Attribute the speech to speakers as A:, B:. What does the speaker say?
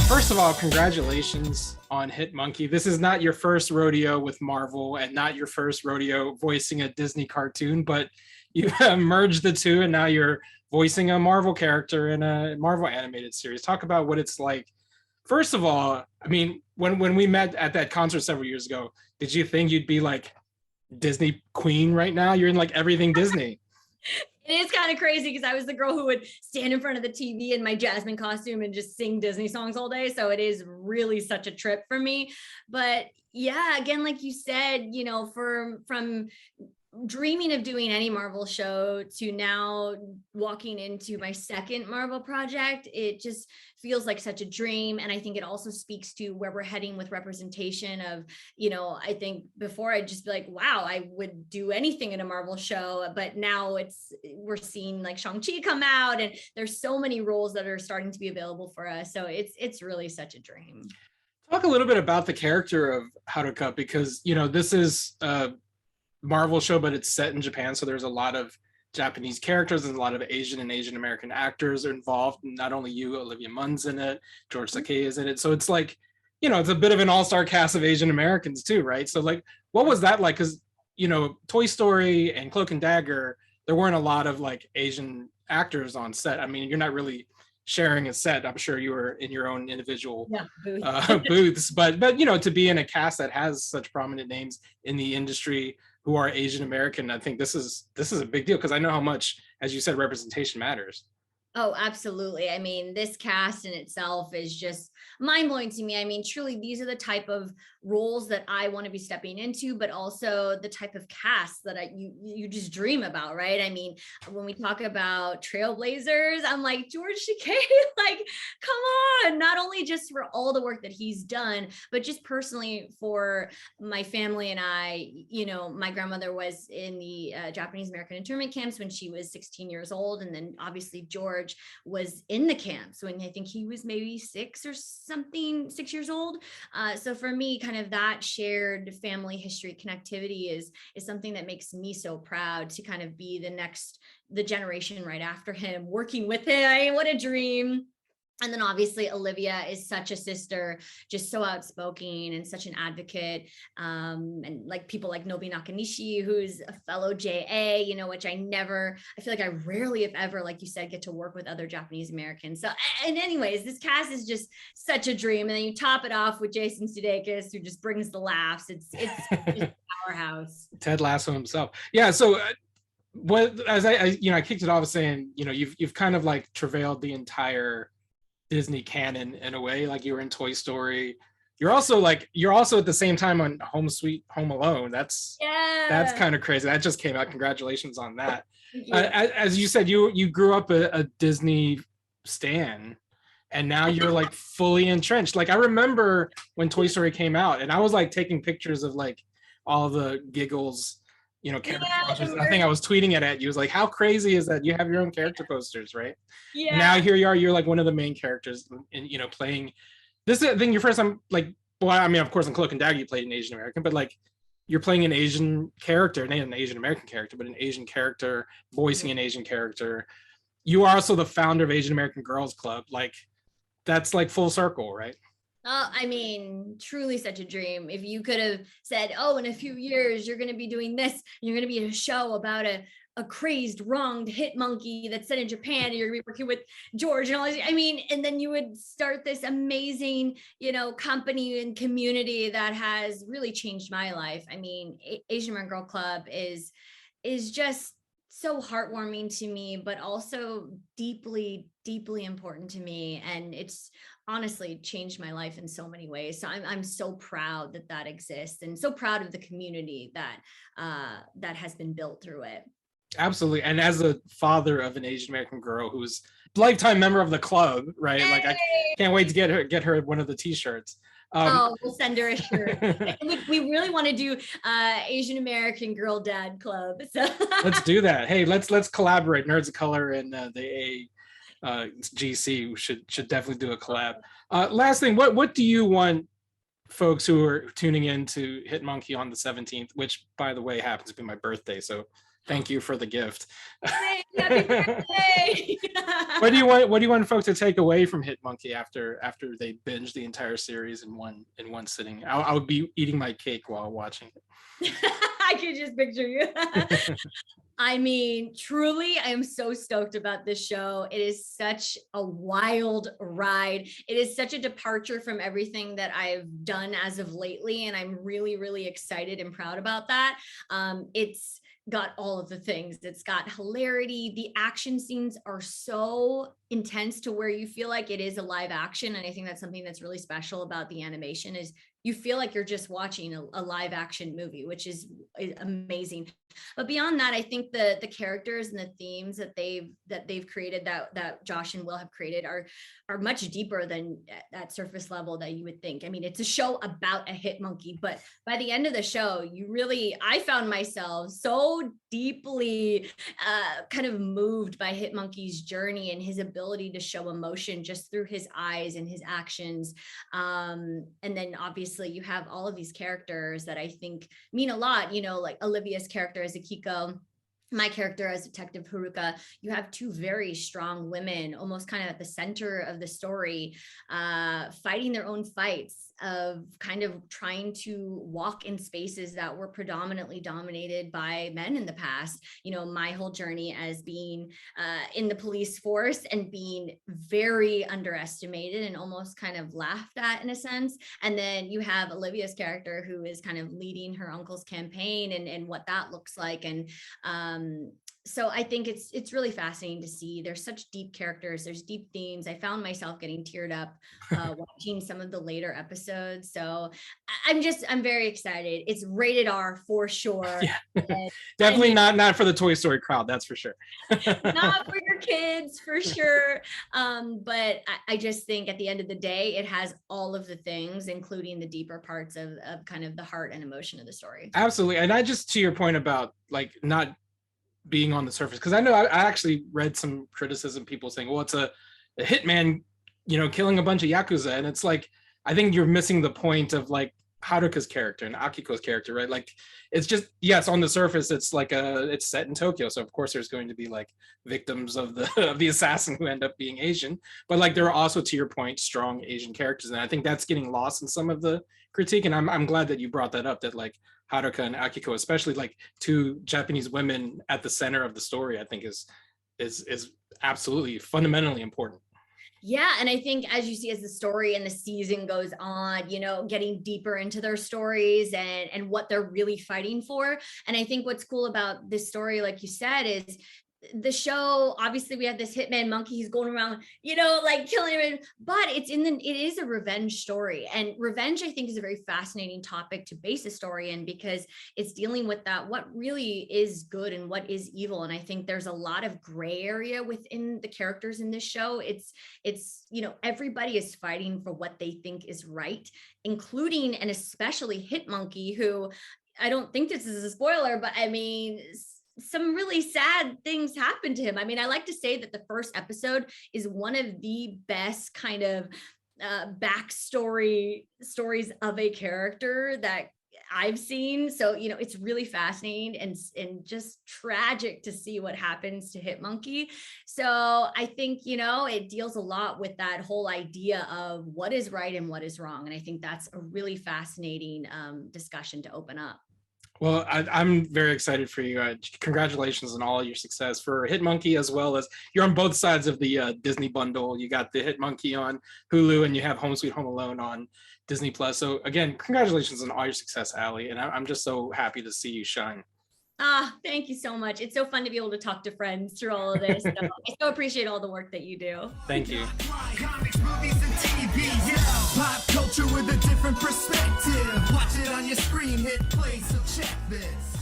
A: First of all, congratulations on Hit Monkey. This is not your first rodeo with Marvel and not your first rodeo voicing a Disney cartoon, but you merged the two and now you're voicing a Marvel character in a Marvel animated series. Talk about what it's like. First of all, I mean, when we met at that concert several years ago, did you think you'd be like Disney queen right now? You're in like everything Disney.
B: It is kind of crazy because I was the girl who would stand in front of the TV in my Jasmine costume and just sing Disney songs all day. So it is really such a trip for me. But yeah, again, like you said, you know, from dreaming of doing any Marvel show to now walking into my second Marvel project, it just feels like such a dream. And I think it also speaks to where we're heading with representation of, you know, I think before I'd just be like, wow, I would do anything in a Marvel show, but now we're seeing like Shang-Chi come out and there's so many roles that are starting to be available for us. So it's really such a dream.
A: Talk a little bit about the character of Haruka, because, you know, this is Marvel show, but it's set in Japan, so there's a lot of Japanese characters and a lot of Asian and Asian American actors are involved. Not only you, Olivia Munn's in it, George Takei is in it, so it's like, you know, it's a bit of an all-star cast of Asian Americans too, right? So like, what was that like? Because, you know, Toy Story and Cloak and Dagger, there weren't a lot of like Asian actors on set. I mean, you're not really sharing a set. I'm sure you were in your own individual booths, but you know, to be in a cast that has such prominent names in the industry who are Asian American, I think this is a big deal, because I know how much, as you said, representation matters.
B: Oh, absolutely. I mean, this cast in itself is just mind-blowing to me. I mean, truly, these are the type of roles that I want to be stepping into, but also the type of cast that you just dream about, right? I mean, when we talk about trailblazers, I'm like, George Takei, like, come on, not only just for all the work that he's done, but just personally for my family and I. You know, my grandmother was in the Japanese American internment camps when she was 16 years old. And then obviously George was in the camps when I think he was maybe 6 years old. So for me, kind of that shared family history connectivity is something that makes me so proud to kind of be the generation right after him, working with him. I mean, what a dream. And then obviously Olivia is such a sister, just so outspoken and such an advocate. And like people like Nobi Nakanishi, who's a fellow JA, you know, which I feel like I rarely, if ever, like you said, get to work with other Japanese Americans. So, and anyways, this cast is just such a dream. And then you top it off with Jason Sudeikis, who just brings the laughs. It's just a powerhouse.
A: Ted Lasso himself. Yeah. So I kicked it off saying, you know, you've kind of like travailed the entire Disney canon in a way. Like you were in Toy Story. You're also at the same time on Home Sweet Home Alone. That's kind of crazy. That just came out. Congratulations on that. As you said, you grew up a Disney stan, and now you're like fully entrenched. Like I remember when Toy Story came out, and I was like taking pictures of like all the giggles, you know, character posters. I think I was tweeting it at you. It was like, how crazy is that you have your own character posters, right? Yeah. And now here you are, you're like one of the main characters, and you know, playing this is, I think your first time, like, well, I mean, of course in Cloak and Dagger you played an Asian American, but like you're playing an Asian character, not an Asian American character, but an Asian character, voicing an Asian character. You are also the founder of Asian American Girls Club. Like that's like full circle, right?
B: I mean, truly such a dream. If you could have said, oh, in a few years, you're going to be doing this, you're going to be in a show about a crazed, wronged hit monkey that's set in Japan, and you're going to be working with George and all this. I mean, and then you would start this amazing, you know, company and community that has really changed my life. I mean, Asian American Girl Club is just so heartwarming to me, but also deeply, deeply important to me. And it's honestly changed my life in so many ways. So I'm so proud that exists, and so proud of the community that has been built through it.
A: Absolutely. And as a father of an Asian American girl who's a lifetime member of the club, right? Hey! Like I can't wait to get her one of the t-shirts.
B: We'll send her a shirt. We really want to do Asian American Girl Dad Club. So
A: let's do that. Hey, let's collaborate. Nerds of Color and the GC should definitely do a collab. Last thing, what do you want folks who are tuning in to Hit Monkey on the 17th, which by the way happens to be my birthday, so thank you for the gift.
B: Hey, Happy birthday.
A: What do you want folks to take away from Hit Monkey after they binge the entire series in one sitting? I would be eating my cake while watching it.
B: I can just picture you. I mean, truly, I am so stoked about this show. It is such a wild ride. It is such a departure from everything that I've done as of lately, and I'm really, really excited and proud about that. It's got all of the things. It's got hilarity. The action scenes are so intense to where you feel like it is a live action, and I think that's something that's really special about the animation is you feel like you're just watching a live action movie, which is amazing. But beyond that, I think the characters and the themes that they've created, that Josh and Will have created, are much deeper than that surface level that you would think. I mean, it's a show about a hit monkey, but by the end of the show, I found myself so deeply kind of moved by Hit Monkey's journey and his ability to show emotion just through his eyes and his actions. And then obviously you have all of these characters that I think mean a lot, like Olivia's character as Akiko, my character as Detective Haruka. You have two very strong women almost kind of at the center of the story, fighting their own fights of kind of trying to walk in spaces that were predominantly dominated by men in the past. My whole journey as being in the police force and being very underestimated and almost kind of laughed at in a sense. And then you have Olivia's character who is kind of leading her uncle's campaign and what that looks like. And so I think it's really fascinating to see. There's such deep characters, there's deep themes. I found myself getting teared up watching some of the later episodes. So I'm very excited. It's rated R for sure.
A: Yeah. Definitely not for the Toy Story crowd, that's for sure.
B: Not for your kids, for sure. But I just think at the end of the day, it has all of the things, including the deeper parts of kind of the heart and emotion of the story.
A: Absolutely. And I just, to your point about like not being on the surface, because I know I actually read some criticism, people saying, well, it's a hitman, killing a bunch of Yakuza. And it's like, I think you're missing the point of like Haruka's character and Akiko's character, right? Like, it's just, yes, on the surface, it's like it's set in Tokyo. So of course there's going to be like victims of the assassin who end up being Asian, but like there are also, to your point, strong Asian characters. And I think that's getting lost in some of the critique. And I'm glad that you brought that up, that like Haruka and Akiko, especially like two Japanese women at the center of the story, I think is absolutely fundamentally important.
B: Yeah. And I think as you see, as the story and the season goes on, getting deeper into their stories and what they're really fighting for. And I think what's cool about this story, like you said, is the show, obviously we have this hitman monkey, he's going around, like killing him, but it is a revenge story. And revenge, I think, is a very fascinating topic to base a story in, because it's dealing with that, what really is good and what is evil. And I think there's a lot of gray area within the characters in this show. It's everybody is fighting for what they think is right, including and especially Hit Monkey, who, I don't think this is a spoiler, but I mean, some really sad things happen to him. I mean, I like to say that the first episode is one of the best kind of backstory stories of a character that I've seen. So, it's really fascinating and just tragic to see what happens to Hit Monkey. So I think, it deals a lot with that whole idea of what is right and what is wrong. And I think that's a really fascinating discussion to open up.
A: Well, I'm very excited for you. Congratulations on all your success for Hit Monkey, as well as you're on both sides of the Disney bundle. You got the Hit Monkey on Hulu, and you have Home Sweet Home Alone on Disney Plus. So again, congratulations on all your success, Ally. And I'm just so happy to see you shine.
B: Thank you so much. It's so fun to be able to talk to friends through all of this. So I so appreciate all the work that you do.
A: Thank you.
C: Comics, movies, and TV, pop culture with a different perspective. Watch it on your screen, hit play, so check this.